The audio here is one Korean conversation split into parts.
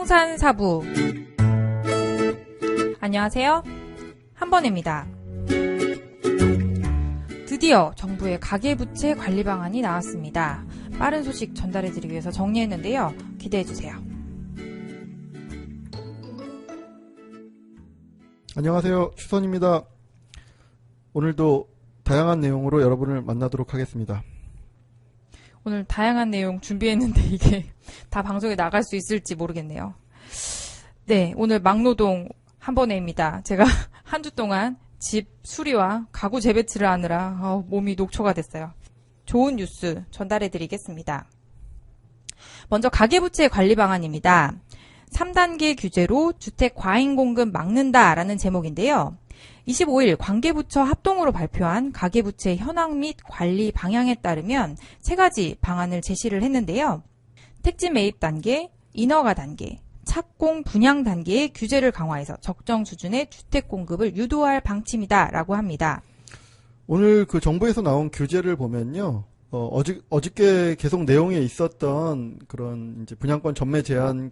부동산 사부. 안녕하세요. 한번입니다. 드디어 정부의 가계부채 관리 방안이 나왔습니다. 빠른 소식 전달해드리기 위해서 정리했는데요. 기대해주세요. 안녕하세요. 추선입니다. 오늘도 다양한 내용으로 여러분을 만나도록 하겠습니다. 오늘 다양한 내용 준비했는데 이게 다 방송에 나갈 수 있을지 모르겠네요. 네, 오늘 막노동 한번에입니다. 제가 한 주 동안 집 수리와 가구 재배치를 하느라 몸이 녹초가 됐어요. 좋은 뉴스 전달해드리겠습니다. 먼저 가계부채 관리 방안입니다. 3단계 규제로 주택 과잉 공급 막는다라는 제목인데요. 25일 관계부처 합동으로 발표한 가계부채 현황 및 관리 방향에 따르면 세 가지 방안을 제시를 했는데요. 택지 매입 단계, 인허가 단계, 착공 분양 단계의 규제를 강화해서 적정 수준의 주택 공급을 유도할 방침이다라고 합니다. 오늘 그 정부에서 나온 규제를 보면요. 어저께 계속 내용에 있었던 그런 이제 분양권 전매 제한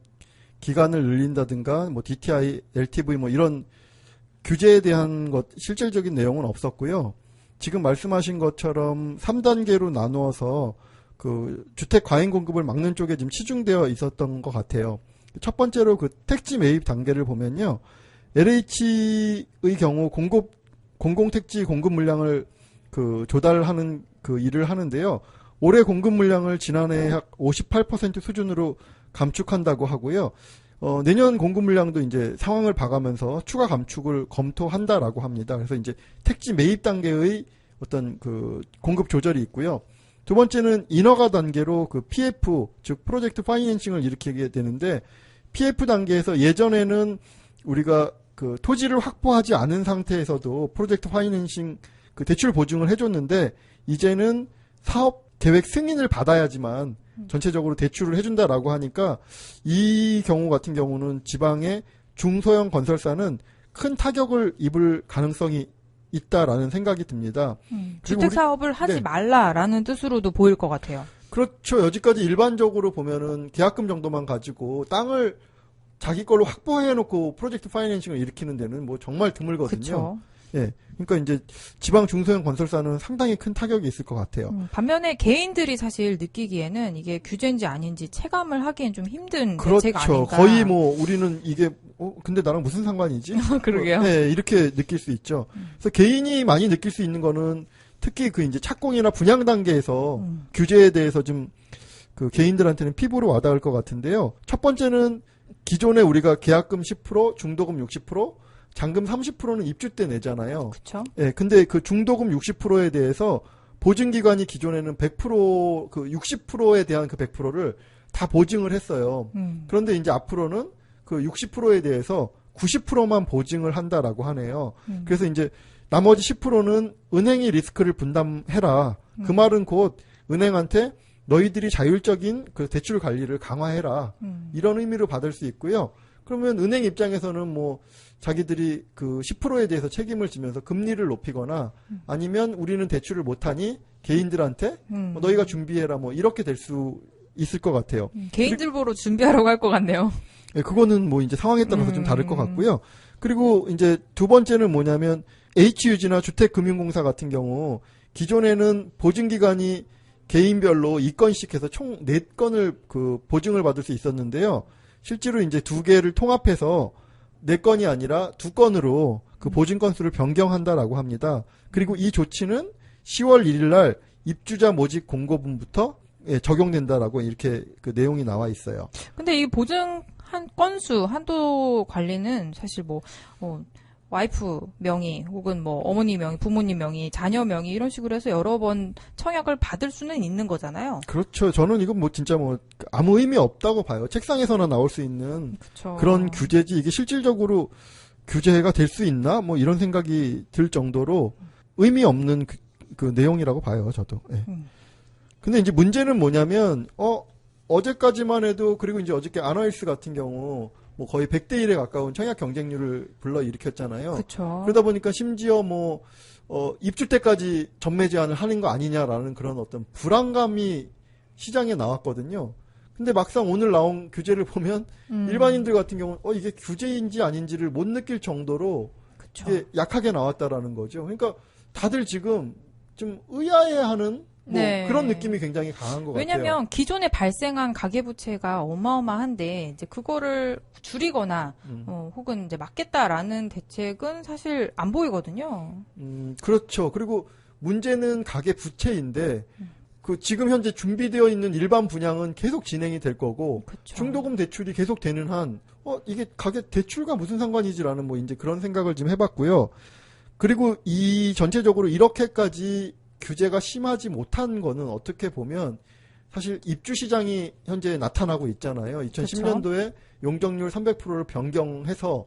기간을 늘린다든가 뭐 DTI, LTV 뭐 이런 규제에 대한 실질적인 내용은 없었고요. 지금 말씀하신 것처럼 3단계로 나누어서 그 주택 과잉 공급을 막는 쪽에 지금 치중되어 있었던 것 같아요. 첫 번째로 그 택지 매입 단계를 보면요. LH의 경우 공공택지 공급 물량을 그 조달하는 그 일을 하는데요. 올해 공급 물량을 지난해 약 58% 수준으로 감축한다고 하고요. 내년 공급 물량도 이제 상황을 봐가면서 추가 감축을 검토한다라고 합니다. 그래서 이제 택지 매입 단계의 어떤 그 공급 조절이 있고요. 두 번째는 인허가 단계로 그 PF, 즉 프로젝트 파이낸싱을 일으키게 되는데 PF 단계에서 예전에는 우리가 그 토지를 확보하지 않은 상태에서도 프로젝트 파이낸싱 그 대출 보증을 해줬는데 이제는 사업 계획 승인을 받아야지만 전체적으로 대출을 해준다라고 하니까 이 경우 같은 경우는 지방의 중소형 건설사는 큰 타격을 입을 가능성이 있다라는 생각이 듭니다. 주택사업을 하지 말라라는 뜻으로도 보일 것 같아요. 그렇죠. 여지까지 일반적으로 보면은 계약금 정도만 가지고 땅을 자기 걸로 확보해놓고 프로젝트 파이낸싱을 일으키는 데는 뭐 정말 드물거든요. 그쵸. 예. 그러니까 이제 지방 중소형 건설사는 상당히 큰 타격이 있을 것 같아요. 반면에 개인들이 사실 느끼기에는 이게 규제인지 아닌지 체감을 하기엔 좀 힘든 그렇죠. 대책 아닌가. 거의 뭐 우리는 이게 근데 나랑 무슨 상관이지? 그러게요. 네, 이렇게 느낄 수 있죠. 그래서 개인이 많이 느낄 수 있는 거는 특히 그 이제 착공이나 분양 단계에서 규제에 대해서 좀 그 개인들한테는 피부로 와닿을 것 같은데요. 첫 번째는 기존에 우리가 계약금 10%, 중도금 60%, 잔금 30%는 입주 때 내잖아요. 그렇죠. 예, 근데 그 중도금 60%에 대해서 보증기관이 기존에는 100%, 그 60%에 대한 그 100%를 다 보증을 했어요. 그런데 이제 앞으로는 그 60%에 대해서 90%만 보증을 한다라고 하네요. 그래서 이제 나머지 10%는 은행이 리스크를 분담해라. 그 말은 곧 은행한테 너희들이 자율적인 그 대출 관리를 강화해라. 이런 의미로 받을 수 있고요. 그러면 은행 입장에서는 뭐 자기들이 그 10%에 대해서 책임을 지면서 금리를 높이거나 아니면 우리는 대출을 못하니 개인들한테 뭐 너희가 준비해라 뭐 이렇게 될 수 있을 것 같아요. 개인들 보러 준비하라고 할 것 같네요. 네, 그거는 뭐 이제 상황에 따라서 좀 다를 것 같고요. 그리고 이제 두 번째는 뭐냐면 HUG나 주택금융공사 같은 경우 기존에는 보증기관이 개인별로 2건씩 해서 총 4건을 그 보증을 받을 수 있었는데요. 실제로 이제 2개를 통합해서 4건이 아니라 2건으로 그 보증 건수를 변경한다라고 합니다. 그리고 이 조치는 10월 1일 날 입주자 모집 공고분부터 적용된다라고 이렇게 그 내용이 나와 있어요. 근데 이 보증 건수, 한도 관리는 사실 와이프 명의 혹은 뭐 어머니 명의, 부모님 명의, 자녀 명의 이런 식으로 해서 여러 번 청약을 받을 수는 있는 거잖아요. 그렇죠. 저는 이건 뭐 진짜 뭐 아무 의미 없다고 봐요. 책상에서나 나올 수 있는 그쵸. 그런 규제지 이게 실질적으로 규제가 될 수 있나? 뭐 이런 생각이 들 정도로 의미 없는 그 내용이라고 봐요. 저도. 네. 근데 이제 문제는 뭐냐면 어제까지만 해도 그리고 이제 어저께 아나일스 같은 경우 뭐 거의 100대 1에 가까운 청약 경쟁률을 불러일으켰잖아요. 그쵸. 그러다 보니까 심지어 입주 때까지 전매 제한을 하는 거 아니냐라는 그런 어떤 불안감이 시장에 나왔거든요. 근데 막상 오늘 나온 규제를 보면 일반인들 같은 경우는 이게 규제인지 아닌지를 못 느낄 정도로 그쵸. 이게 약하게 나왔다라는 거죠. 그러니까 다들 지금 좀 의아해하는 뭐 네. 그런 느낌이 굉장히 강한 것 같아요. 왜냐면 기존에 발생한 가계부채가 어마어마한데 이제 그거를 줄이거나 혹은 이제 막겠다라는 대책은 사실 안 보이거든요. 그렇죠. 그리고 문제는 가계 부채인데 그 지금 현재 준비되어 있는 일반 분양은 계속 진행이 될 거고 그쵸. 중도금 대출이 계속 되는 한 이게 가계 대출과 무슨 상관이지라는 뭐 이제 그런 생각을 좀 해봤고요. 그리고 이 전체적으로 이렇게까지 규제가 심하지 못한 거는 어떻게 보면 사실 입주 시장이 현재 나타나고 있잖아요. 2010년도에 용적률 300%를 변경해서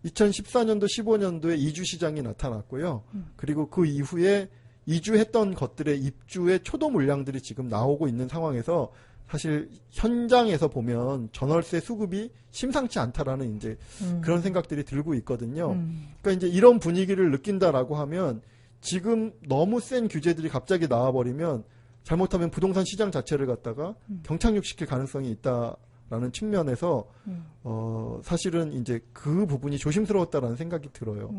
2014년도, 15년도에 이주 시장이 나타났고요. 그리고 그 이후에 이주했던 것들의 입주의 초도 물량들이 지금 나오고 있는 상황에서 사실 현장에서 보면 전월세 수급이 심상치 않다라는 이제 그런 생각들이 들고 있거든요. 그러니까 이제 이런 분위기를 느낀다라고 하면 지금 너무 센 규제들이 갑자기 나와버리면 잘못하면 부동산 시장 자체를 갖다가 경착륙시킬 가능성이 있다라는 측면에서 사실은 이제 그 부분이 조심스러웠다라는 생각이 들어요.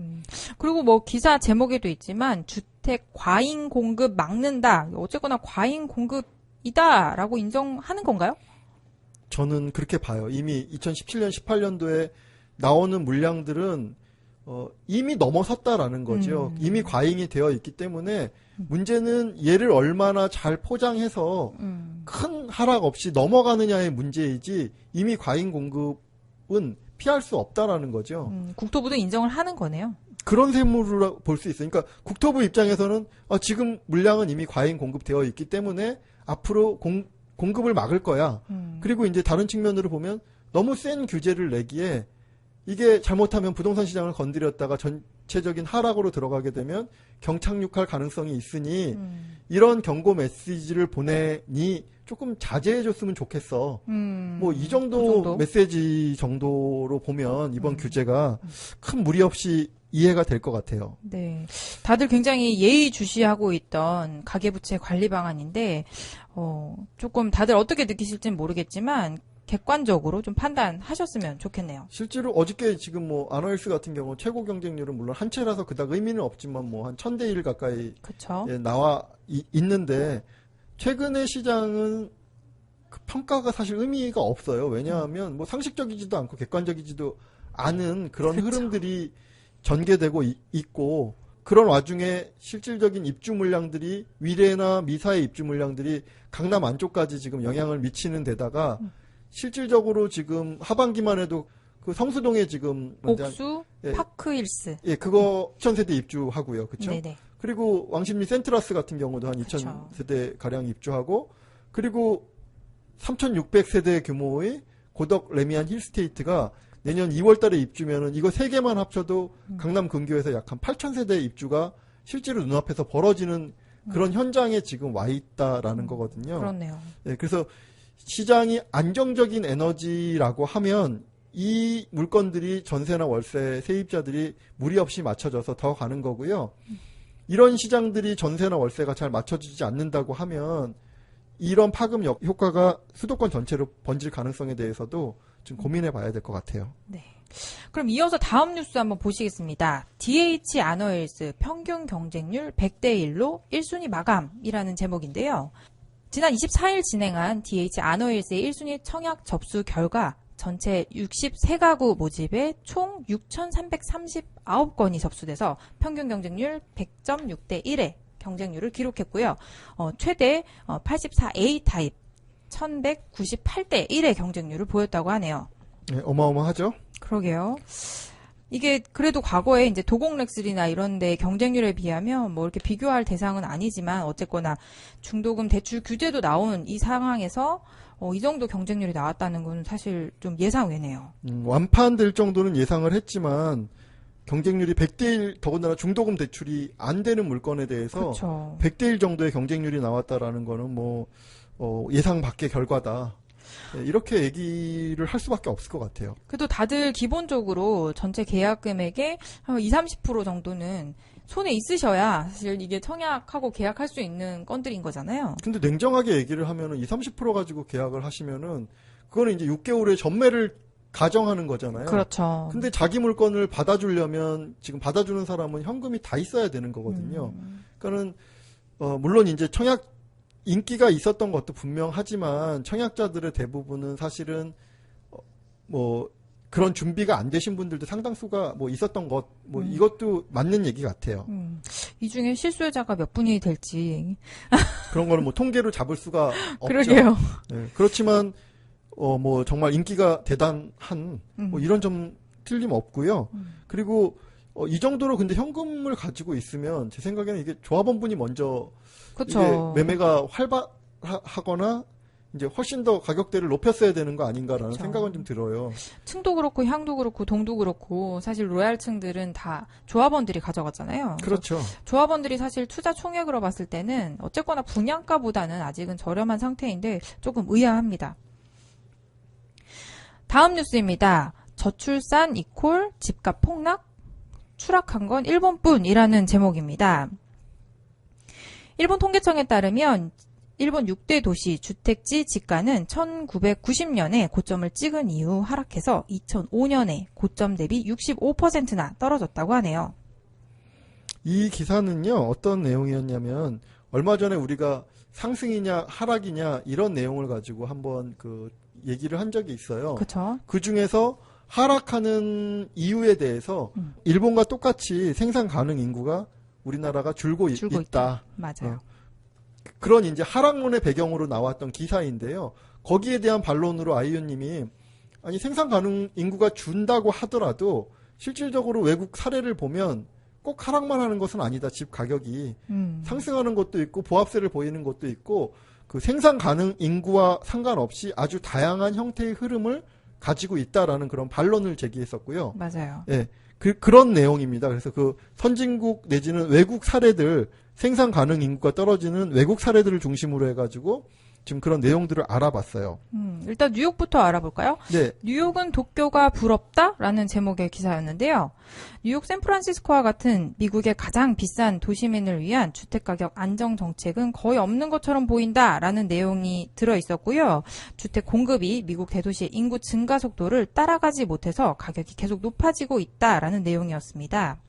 그리고 뭐 기사 제목에도 있지만 주택 과잉 공급 막는다. 어쨌거나 과잉 공급이다라고 인정하는 건가요? 저는 그렇게 봐요. 이미 2017년, 18년도에 나오는 물량들은 이미 넘어섰다라는 거죠. 이미 과잉이 되어 있기 때문에 문제는 얘를 얼마나 잘 포장해서 큰 하락 없이 넘어가느냐의 문제이지 이미 과잉 공급은 피할 수 없다라는 거죠. 국토부도 인정을 하는 거네요. 그런 셈으로 볼 수 있어요. 그러니까 국토부 입장에서는 지금 물량은 이미 과잉 공급되어 있기 때문에 앞으로 공급을 막을 거야. 그리고 이제 다른 측면으로 보면 너무 센 규제를 내기에 이게 잘못하면 부동산 시장을 건드렸다가 전체적인 하락으로 들어가게 되면 경착륙할 가능성이 있으니 이런 경고 메시지를 보내니 조금 자제해줬으면 좋겠어. 뭐 이 정도, 그 정도 메시지 정도로 보면 이번 규제가 큰 무리 없이 이해가 될 것 같아요. 네. 다들 굉장히 예의주시하고 있던 가계부채 관리 방안인데, 조금 다들 어떻게 느끼실지는 모르겠지만, 객관적으로 좀 판단하셨으면 좋겠네요. 실제로 어저께 지금 뭐 아너일스 같은 경우 최고 경쟁률은 물론 한 채라서 그닥 의미는 없지만 뭐 한 1000대 1 가까이 그쵸. 나와 있는데 최근의 시장은 그 평가가 사실 의미가 없어요. 왜냐하면 뭐 상식적이지도 않고 객관적이지도 않은 그런 그쵸. 흐름들이 전개되고 있고 그런 와중에 실질적인 입주 물량들이 위례나 미사의 입주 물량들이 강남 안쪽까지 지금 영향을 미치는 데다가 실질적으로 지금 하반기만 해도 그 성수동에 지금 옥수, 예. 파크힐스. 예, 그거 2,000세대 입주하고요. 그렇죠? 네네. 그리고 왕십리 센트라스 같은 경우도 한 그쵸. 2,000세대 가량 입주하고 그리고 3,600세대 규모의 고덕 레미안 힐스테이트가 내년 2월 달에 입주면은 이거 3개만 합쳐도 강남 근교에서 약 한 8,000세대 입주가 실제로 눈앞에서 벌어지는 그런 현장에 지금 와 있다라는 거거든요. 그렇네요. 예, 그래서 시장이 안정적인 에너지라고 하면 이 물건들이 전세나 월세 세입자들이 무리 없이 맞춰져서 더 가는 거고요. 이런 시장들이 전세나 월세가 잘 맞춰지지 않는다고 하면 이런 파급 효과가 수도권 전체로 번질 가능성에 대해서도 좀 고민해 봐야 될 것 같아요. 네. 그럼 이어서 다음 뉴스 한번 보시겠습니다. DH 아너힐스 평균 경쟁률 100대 1로 1순위 마감이라는 제목인데요. 지난 24일 진행한 DH 아너힐스의 1순위 청약 접수 결과 전체 63가구 모집에 총 6,339건이 접수돼서 평균 경쟁률 100.6대 1의 경쟁률을 기록했고요. 최대 84A 타입 1,198대 1의 경쟁률을 보였다고 하네요. 네, 어마어마하죠? 그러게요. 이게 그래도 과거에 이제 도공렉슬이나 이런 데 경쟁률에 비하면 뭐 이렇게 비교할 대상은 아니지만 어쨌거나 중도금 대출 규제도 나온 이 상황에서 이 정도 경쟁률이 나왔다는 건 사실 좀 예상 외네요. 완판될 정도는 예상을 했지만 경쟁률이 100대 1 더군다나 중도금 대출이 안 되는 물건에 대해서 그렇죠. 100대 1 정도의 경쟁률이 나왔다라는 거는 뭐 예상 밖의 결과다. 이렇게 얘기를 할 수밖에 없을 것 같아요. 그래도 다들 기본적으로 전체 계약 금액의 한 20, 30% 정도는 손에 있으셔야 사실 이게 청약하고 계약할 수 있는 건들인 거잖아요. 근데 냉정하게 얘기를 하면은 20-30% 가지고 계약을 하시면은 그거는 이제 6개월의 전매를 가정하는 거잖아요. 그렇죠. 근데 자기 물건을 받아주려면 지금 받아주는 사람은 현금이 다 있어야 되는 거거든요. 그러니까는 물론 이제 청약 인기가 있었던 것도 분명하지만 청약자들의 대부분은 사실은 뭐 그런 준비가 안 되신 분들도 상당수가 뭐 있었던 것, 뭐 이것도 맞는 얘기 같아요. 이 중에 실수요자가 몇 분이 될지. 그런 거는 뭐 통계로 잡을 수가 없죠. 그러게요. 네, 그렇지만 뭐 정말 인기가 대단한 뭐 이런 점 틀림없고요. 그리고 이 정도로 근데 현금을 가지고 있으면 제 생각에는 이게 조합원분이 먼저 그쵸. 이게 매매가 활발하거나 이제 훨씬 더 가격대를 높였어야 되는 거 아닌가라는 그쵸. 생각은 좀 들어요. 층도 그렇고 향도 그렇고 동도 그렇고 사실 로얄층들은 다 조합원들이 가져갔잖아요. 그렇죠. 조합원들이 사실 투자 총액으로 봤을 때는 어쨌거나 분양가보다는 아직은 저렴한 상태인데 조금 의아합니다. 다음 뉴스입니다. 저출산 이콜 집값 폭락? 추락한 건 일본뿐이라는 제목입니다. 일본 통계청에 따르면 일본 6대 도시 주택지 지가는 1990년에 고점을 찍은 이후 하락해서 2005년에 고점 대비 65%나 떨어졌다고 하네요. 이 기사는요, 어떤 내용이었냐면, 얼마 전에 우리가 상승이냐, 하락이냐, 이런 내용을 가지고 한번 얘기를 한 적이 있어요. 그렇죠. 그 중에서 하락하는 이유에 대해서 일본과 똑같이 생산 가능 인구가 우리나라가 줄고 있다. 맞아요. 그런 이제 하락론의 배경으로 나왔던 기사인데요. 거기에 대한 반론으로 아이유님이 아니 생산 가능 인구가 준다고 하더라도 실질적으로 외국 사례를 보면 꼭 하락만 하는 것은 아니다. 집 가격이 상승하는 것도 있고 보합세를 보이는 것도 있고 그 생산 가능 인구와 상관없이 아주 다양한 형태의 흐름을 가지고 있다라는 그런 반론을 제기했었고요. 맞아요. 예. 그런 내용입니다. 그래서 그 선진국 내지는 외국 사례들 생산 가능 인구가 떨어지는 외국 사례들을 중심으로 해가지고 지금 그런 내용들을 알아봤어요. 일단 뉴욕부터 알아볼까요? 네. 뉴욕은 도쿄가 부럽다라는 제목의 기사였는데요. 뉴욕 샌프란시스코와 같은 미국의 가장 비싼 도시민을 위한 주택가격 안정 정책은 거의 없는 것처럼 보인다라는 내용이 들어있었고요. 주택 공급이 미국 대도시의 인구 증가 속도를 따라가지 못해서 가격이 계속 높아지고 있다라는 내용이었습니다.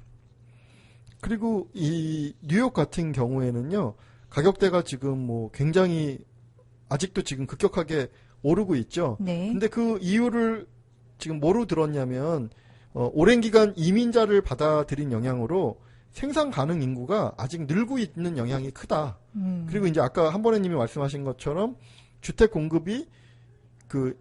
그리고 이 뉴욕 같은 경우에는요. 가격대가 지금 뭐 굉장히 아직도 지금 급격하게 오르고 있죠. 네. 근데 그 이유를 지금 뭐로 들었냐면 오랜 기간 이민자를 받아들인 영향으로 생산 가능 인구가 아직 늘고 있는 영향이 크다. 그리고 이제 아까 한번혜님이 말씀하신 것처럼 주택 공급이 그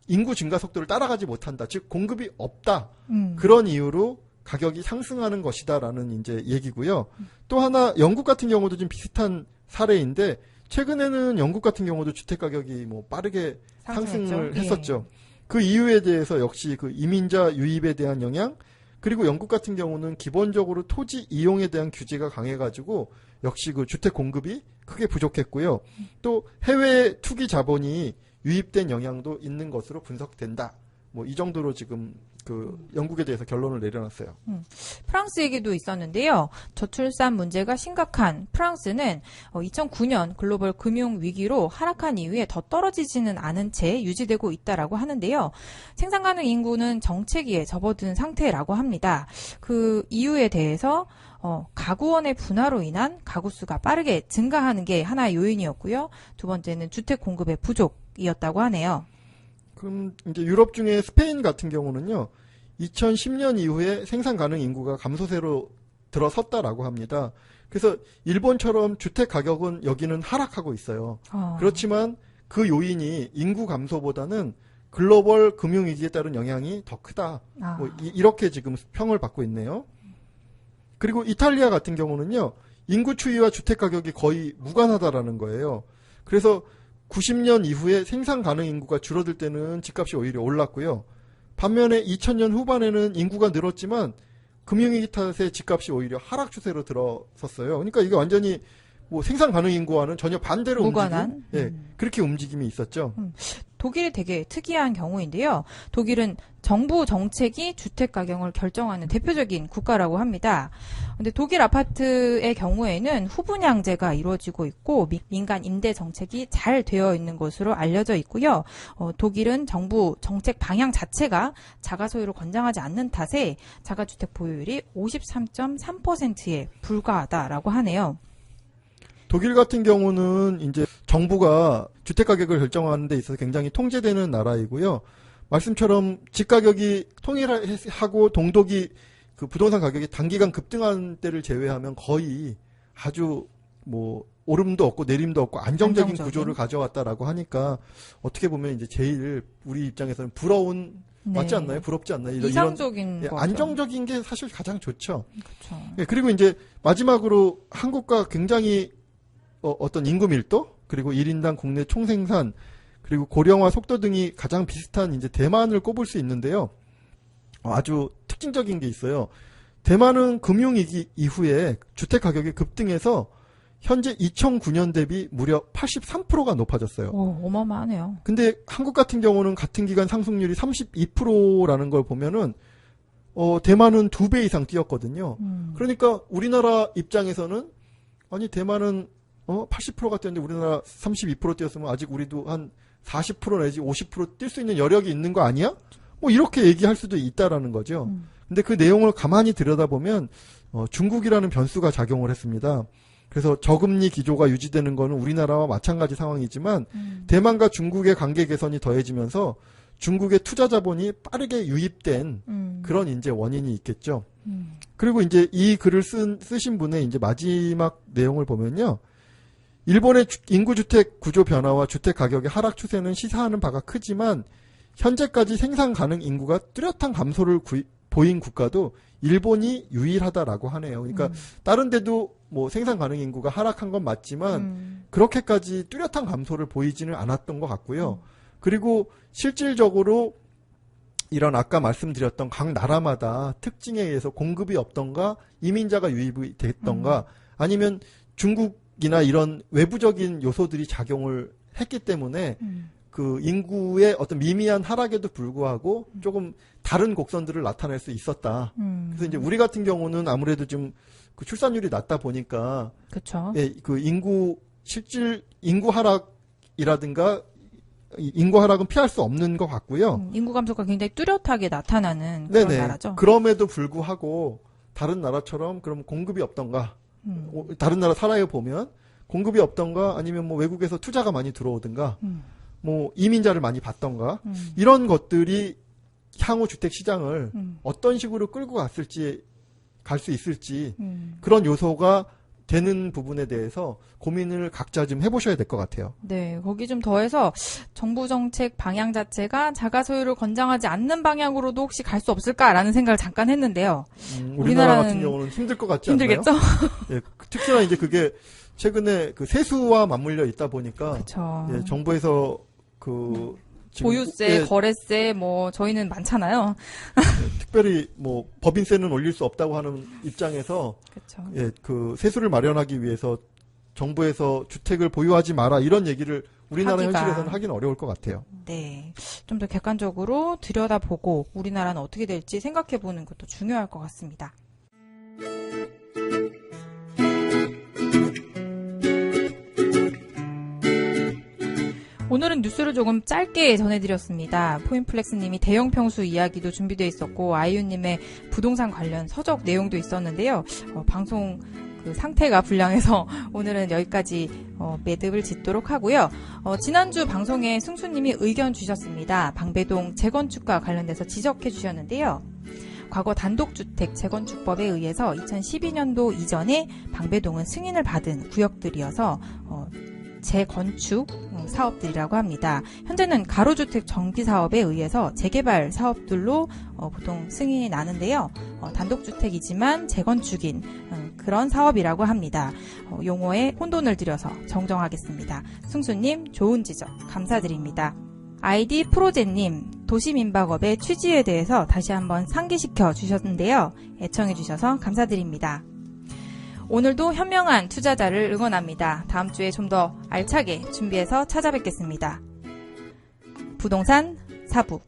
인구 증가 속도를 따라가지 못한다. 즉 공급이 없다. 그런 이유로 가격이 상승하는 것이다라는 이제 얘기고요. 또 하나 영국 같은 경우도 좀 비슷한 사례인데 최근에는 영국 같은 경우도 주택 가격이 뭐 빠르게 상승을 했었죠. 그 이유에 대해서 역시 그 이민자 유입에 대한 영향, 그리고 영국 같은 경우는 기본적으로 토지 이용에 대한 규제가 강해가지고 역시 그 주택 공급이 크게 부족했고요. 또 해외 투기 자본이 유입된 영향도 있는 것으로 분석된다. 뭐 이 정도로 지금 그 영국에 대해서 결론을 내려놨어요. 프랑스 얘기도 있었는데요. 저출산 문제가 심각한 프랑스는 2009년 글로벌 금융 위기로 하락한 이후에 더 떨어지지는 않은 채 유지되고 있다라고 하는데요. 생산 가능 인구는 정체기에 접어든 상태라고 합니다. 그 이유에 대해서 가구원의 분화로 인한 가구 수가 빠르게 증가하는 게 하나의 요인이었고요. 두 번째는 주택 공급의 부족이었다고 하네요. 그럼 이제 유럽 중에 스페인 같은 경우는요. 2010년 이후에 생산 가능 인구가 감소세로 들어섰다라고 합니다. 그래서 일본처럼 주택 가격은 여기는 하락하고 있어요. 그렇지만 그 요인이 인구 감소보다는 글로벌 금융위기에 따른 영향이 더 크다. 뭐 이렇게 지금 평을 받고 있네요. 그리고 이탈리아 같은 경우는요. 인구 추이와 주택 가격이 거의 무관하다라는 거예요. 그래서 90년 이후에 생산 가능 인구가 줄어들 때는 집값이 오히려 올랐고요. 반면에 2000년 후반에는 인구가 늘었지만 금융위기 탓에 집값이 오히려 하락 추세로 들어섰어요. 그러니까 이게 완전히 뭐 생산 가능 인구와는 전혀 반대로 무관한? 움직임, 예, 그렇게 움직임이 있었죠. 독일이 되게 특이한 경우인데요. 독일은 정부 정책이 주택 가격을 결정하는 대표적인 국가라고 합니다. 근데 독일 아파트의 경우에는 후분양제가 이루어지고 있고 민간 임대 정책이 잘 되어 있는 것으로 알려져 있고요. 독일은 정부 정책 방향 자체가 자가 소유를 권장하지 않는 탓에 자가주택 보유율이 53.3%에 불과하다라고 하네요. 독일 같은 경우는 이제 정부가 주택 가격을 결정하는 데 있어서 굉장히 통제되는 나라이고요. 말씀처럼 집 가격이 통일하고 동독이 그 부동산 가격이 단기간 급등한 때를 제외하면 거의 아주 뭐 오름도 없고 내림도 없고 안정적인 구조를 가져왔다라고 하니까 어떻게 보면 이제 제일 우리 입장에서는 부러운 네. 맞지 않나요? 부럽지 않나요? 이상적인 이런, 안정적인 게 사실 가장 좋죠. 그렇죠. 예, 그리고 이제 마지막으로 한국과 굉장히 어떤 인구 밀도 그리고 1인당 국내 총생산 그리고 고령화 속도 등이 가장 비슷한 이제 대만을 꼽을 수 있는데요. 아주 특징적인 게 있어요. 대만은 금융위기 이후에 주택 가격이 급등해서 현재 2009년 대비 무려 83%가 높아졌어요. 오, 어마어마하네요. 근데 한국 같은 경우는 같은 기간 상승률이 32%라는 걸 보면은 대만은 2배 이상 뛰었거든요. 그러니까 우리나라 입장에서는 아니 대만은 80%가 뛰었는데 우리나라 32% 뛰었으면 아직 우리도 한 40% 내지 50% 뛸 수 있는 여력이 있는 거 아니야? 뭐 이렇게 얘기할 수도 있다라는 거죠. 근데 그 내용을 가만히 들여다보면 중국이라는 변수가 작용을 했습니다. 그래서 저금리 기조가 유지되는 거는 우리나라와 마찬가지 상황이지만 대만과 중국의 관계 개선이 더해지면서 중국의 투자 자본이 빠르게 유입된 그런 이제 원인이 있겠죠. 그리고 이제 이 글을 쓰신 분의 이제 마지막 내용을 보면요. 일본의 인구주택 구조 변화와 주택 가격의 하락 추세는 시사하는 바가 크지만 현재까지 생산 가능 인구가 뚜렷한 감소를 보인 국가도 일본이 유일하다라고 하네요. 그러니까 다른 데도 뭐 생산 가능 인구가 하락한 건 맞지만 그렇게까지 뚜렷한 감소를 보이지는 않았던 것 같고요. 그리고 실질적으로 이런 아까 말씀드렸던 각 나라마다 특징에 의해서 공급이 없던가 이민자가 유입이 됐던가 아니면 중국이나 이런 외부적인 요소들이 작용을 했기 때문에 그 인구의 어떤 미미한 하락에도 불구하고 조금 다른 곡선들을 나타낼 수 있었다. 그래서 이제 우리 같은 경우는 아무래도 좀 그 출산율이 낮다 보니까 그렇죠. 예, 그 실질 인구 하락이라든가 인구 하락은 피할 수 없는 것 같고요. 인구 감소가 굉장히 뚜렷하게 나타나는 그런 나라죠. 그럼에도 불구하고 다른 나라처럼 그럼 공급이 없던가 다른 나라 사례에 보면 공급이 없던가 아니면 뭐 외국에서 투자가 많이 들어오든가 뭐 이민자를 많이 받던가 이런 것들이 향후 주택 시장을 어떤 식으로 끌고 갈 수 있을지 그런 요소가 되는 부분에 대해서 고민을 각자 좀 해보셔야 될 것 같아요. 네, 거기 좀 더해서 정부 정책 방향 자체가 자가 소유를 권장하지 않는 방향으로도 혹시 갈 수 없을까라는 생각을 잠깐 했는데요. 우리나라 같은 경우는 힘들 것 같지 않나요? 힘들겠죠? 예, 특히나 이제 그게 최근에 그 세수와 맞물려 있다 보니까 그렇죠. 예, 정부에서 그 지금 보유세, 거래세 뭐 저희는 많잖아요. 특별히 뭐 법인세는 올릴 수 없다고 하는 입장에서 그렇죠. 예, 그 세수를 마련하기 위해서 정부에서 주택을 보유하지 마라 이런 얘기를 우리나라 현실에서는 하기는 어려울 것 같아요. 네, 좀 더 객관적으로 들여다보고 우리나라는 어떻게 될지 생각해보는 것도 중요할 것 같습니다. 오늘은 뉴스를 조금 짧게 전해드렸습니다. 포인플렉스님이 대형 평수 이야기도 준비되어 있었고 아이유님의 부동산 관련 서적 내용도 있었는데요. 방송 그 상태가 불량해서 오늘은 여기까지 매듭을 짓도록 하고요. 지난주 방송에 승수님이 의견 주셨습니다. 방배동 재건축과 관련돼서 지적해 주셨는데요. 과거 단독주택 재건축법에 의해서 2012년도 이전에 방배동은 승인을 받은 구역들이어서 재건축 사업들이라고 합니다. 현재는 가로주택 정비사업에 의해서 재개발 사업들로 보통 승인이 나는데요. 단독주택이지만 재건축인 그런 사업이라고 합니다. 용어에 혼돈을 들여서 정정하겠습니다. 승수님 좋은 지적 감사드립니다. 아이디 프로제님 도시민박업의 취지에 대해서 다시 한번 상기시켜 주셨는데요. 애청해 주셔서 감사드립니다. 오늘도 현명한 투자자를 응원합니다. 다음 주에 좀 더 알차게 준비해서 찾아뵙겠습니다. 부동산 4부